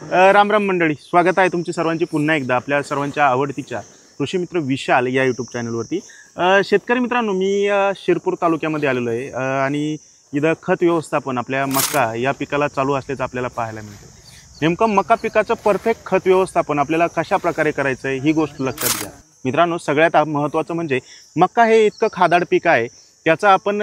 राम राम मंडळी, स्वागत आहे तुमचे सर्वांचे पुन्हा एकदा आपल्या सर्वांच्या आवडतीच्या कृषी मित्र विशाल या यूट्यूब चॅनलवरती। शेतकरी मित्रांनो, मी शिरपूर तालुक्यामध्ये आलेलो आहे आणि इथं खत व्यवस्थापन आपल्या मका या पिकाला चालू असल्याचं आपल्याला पाहायला मिळतं। नेमकं मका पिकाचं परफेक्ट खत व्यवस्थापन आपल्याला कशा प्रकारे करायचं आहे ही गोष्ट लक्षात घ्या मित्रांनो। सगळ्यात महत्त्वाचं म्हणजे मका हे इतकं खादाड पीक आहे, त्याचा आपण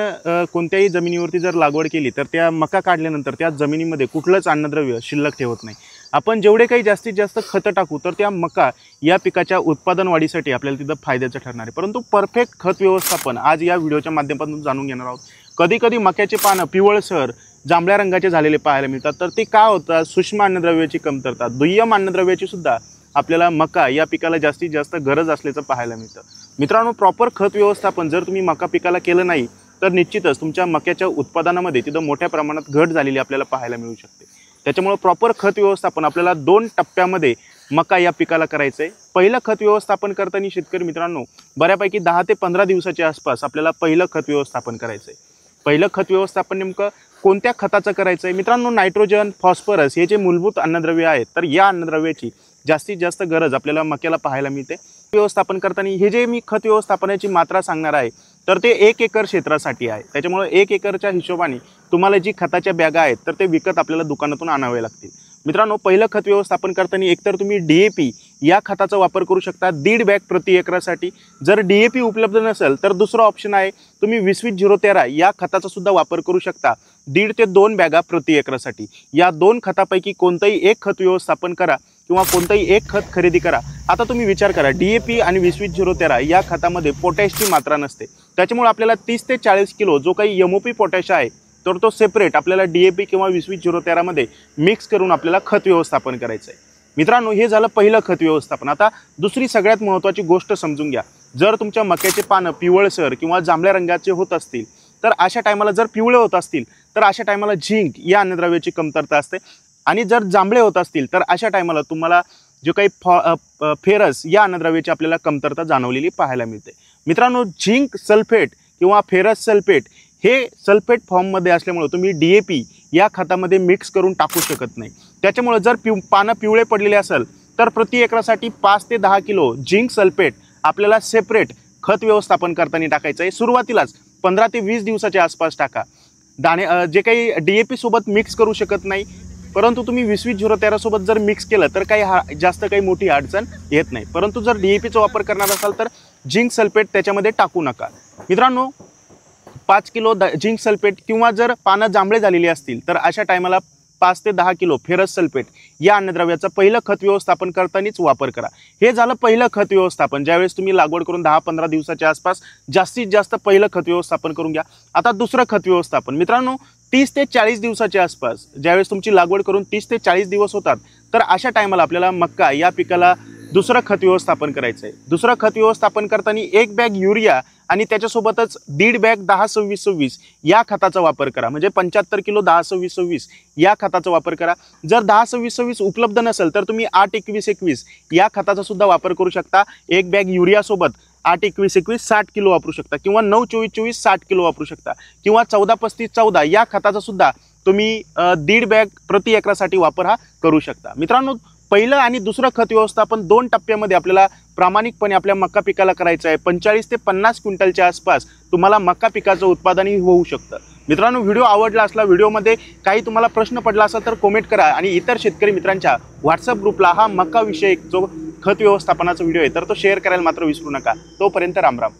कोणत्याही जमिनीवरती जर लागवड केली तर त्या मका काढल्यानंतर त्या जमिनीमध्ये कुठलंच अन्नद्रव्य शिल्लक ठेवत नाही। आपण जेवढे काही जास्तीत जास्त खतं टाकू तर त्या मका या पिकाच्या उत्पादन वाढीसाठी आपल्याला तिथं फायद्याचं ठरणार आहे। परंतु परफेक्ट खत व्यवस्थापन आज या व्हिडिओच्या माध्यमातून जाणून घेणार आहोत। कधी कधी मक्याचे पानं पिवळसर जांभळ्या रंगाचे झालेले पाहायला मिळतात, तर ते का होतं? सूक्ष्म अन्नद्रव्याची कमतरता, दुय्यम अन्नद्रव्याची सुद्धा आपल्याला मका या पिकाला जास्तीत जास्त गरज असल्याचं पाहायला मिळतं। मित्रांनो, प्रॉपर खत व्यवस्थापन जर तुम्ही मका पिकाला केलं नाही तर निश्चितच तुमच्या मक्याच्या उत्पादनामध्ये तिथं मोठ्या प्रमाणात घट झालेली आपल्याला पाहायला मिळू शकते। त्याच्यामुळे प्रॉपर खत व्यवस्थापन आपल्याला 2 टप्प्यामध्ये मका या पिकाला करायचं आहे। पहिलं खत व्यवस्थापन करताना शेतकरी मित्रांनो बऱ्यापैकी 10 ते 15 दिवसाच्या आसपास आपल्याला पहिलं खत व्यवस्थापन करायचं आहे। पहिलं खत व्यवस्थापन नेमकं कोणत्या खताचं करायचं आहे मित्रांनो? नायट्रोजन, फॉस्फरस हे जे मूलभूत अन्नद्रव्य आहेत, तर या अन्नद्रव्याची जास्तीत जास्त गरज आपल्याला मक्याला पाहायला मिळते। व्यवस्थापन करताना हे जे मी खत व्यवस्थापनाची मात्रा सांगणार आहे तर ते 1 एकर क्षेत्रासाठी आहे। त्याच्यामुळे 1 एकरच्या हिशोबाने तुम्हाला जी खताच्या बॅगा आहेत तर ते विकत आपल्याला दुकानातून आणावे लागतील। मित्रांनो, पहिलं खत व्यवस्थापन करताना एकतर तुम्ही DAP या खताचा वापर करू शकता 1.5 बॅग प्रति एकरासाठी। जर DAP उपलब्ध नसेल तर दुसरा ऑप्शन आहे, तुम्ही 20-20-013 या खताचा सुद्धा वापर करू शकता 1.5 ते 2 बॅगा प्रति एकरासाठी। या 2 खतापैकी कोणतंही एक खत व्यवस्थापन करा किंवा कोणतंही एक खत खरेदी करा। आता तुम्ही विचार करा, DAP आणि 20-20-013 या खतामध्ये पोटॅशची मात्रा नसते, त्याच्यामुळे आपल्याला 30 ते 40 किलो जो काही MOP पोटॅश आहे तर तो सेपरेट आपल्याला DAP किंवा 20-20-013 मध्ये मिक्स करून आपल्याला खत व्यवस्थापन करायचं आहे। मित्रांनो, हे झालं पहिलं खत व्यवस्थापन। आता दुसरी सगळ्यात महत्त्वाची गोष्ट समजून घ्या। जर तुमच्या मक्याचे पानं पिवळसर किंवा जांभळ्या रंगाचे होत असतील तर अशा टायमाला, जर पिवळे होत असतील तर अशा टायमाला झिंक या अन्नद्रव्याची कमतरता असते, आणि जर जांभळे होत असतील तर अशा टायमाला तुम्हाला जो काही फेरस या अन्नद्रव्याची आपल्याला कमतरता जाणवलेली पाहायला मिळते। मित्रांनो, झिंक सल्फेट किंवा फेरस सल्फेट हे सल्फेट फॉर्ममध्ये असल्यामुळे तुम्ही DAP या खतामध्ये मिक्स करून टाकू शकत नाही। त्याच्यामुळे जर पानं पिवळे पडलेले असेल तर प्रति एकरासाठी 5 ते 10 किलो झिंक सल्फेट आपल्याला सेपरेट खत व्यवस्थापन करताना टाकायचं आहे। सुरुवातीलाच 15 ते 20 दिवसाच्या आसपास टाका। दाणे जे काही DAP सोबत मिक्स करू शकत नाही, परंतु तुम्ही 20-20-013 सोबत जर मिक्स केलं तर काही जास्त काही मोठी अडचण येत नाही। परंतु जर DAPचा वापर करणार असाल तर झिंक सल्फेट त्याच्यामध्ये टाकू नका। मित्रांनो, 5 किलो झिंक सल्फेट किंवा जर पानं जांभळे झालेली असतील तर अशा टायमाला 5 ते 10 किलो फेरस सल्फेट या अन्नद्रव्याचा पहिलं खत व्यवस्थापन करतानाच वापर करा। हे झालं पहिलं खत व्यवस्थापन, ज्यावेळेस तुम्ही लागवड करून 10-15 दिवसाच्या आसपास जास्तीत जास्त पहिलं खत व्यवस्थापन करून घ्या। आता दुसरं खत व्यवस्थापन मित्रांनो, 30 ते 40 दिवसाच्या आसपास ज्यावेळेस तुमची लागवड करून 30 ते 40 दिवस होतात तर अशा टायमाला आपल्याला मक्का या पिकाला दुसरं खत व्यवस्थापन करायचं आहे। दुसरं खत व्यवस्थापन करताना 1 बॅग युरिया आणि त्याच्यासोबतच 1.5 बॅग 10-26-26 या खताचा वापर करा, म्हणजे 75 किलो 10-26-26 या खताचा वापर करा। जर 10-26-26 उपलब्ध नसेल तर तुम्ही 8-21-21 या खताचा सुद्धा वापर करू शकता। 1 बॅग युरिया सोबत 8-21-21 60 किलो वापरू शकता, किंवा 9-24-24 60 किलो वापरू शकता, किंवा 14-35-14 या खताचा सुद्धा तुम्ही 1.5 बॅग प्रति एकरासाठी वापर हा करू शकता। मित्रांनो, पहिलं आणि दुसरं खत व्यवस्थापन 2 टप्प्यामध्ये आपल्याला प्रामाणिकपणे आपल्या मका पिकाला करायचं आहे। 45 ते 50 क्विंटलच्या आसपास तुम्हाला मका पिकाचं उत्पादनही होऊ शकतं। मित्रांनो, व्हिडिओ आवडला असला, व्हिडिओमध्ये काही तुम्हाला प्रश्न पडला असेल तर कमेंट करा, आणि इतर शेतकरी मित्रांच्या WhatsApp ग्रुपला हा मका विषयक जो खत व्यवस्थापनाचा व्हिडिओ आहे तर तो शेअर करायला मात्र विसरू नका। तोपर्यंत राम राम।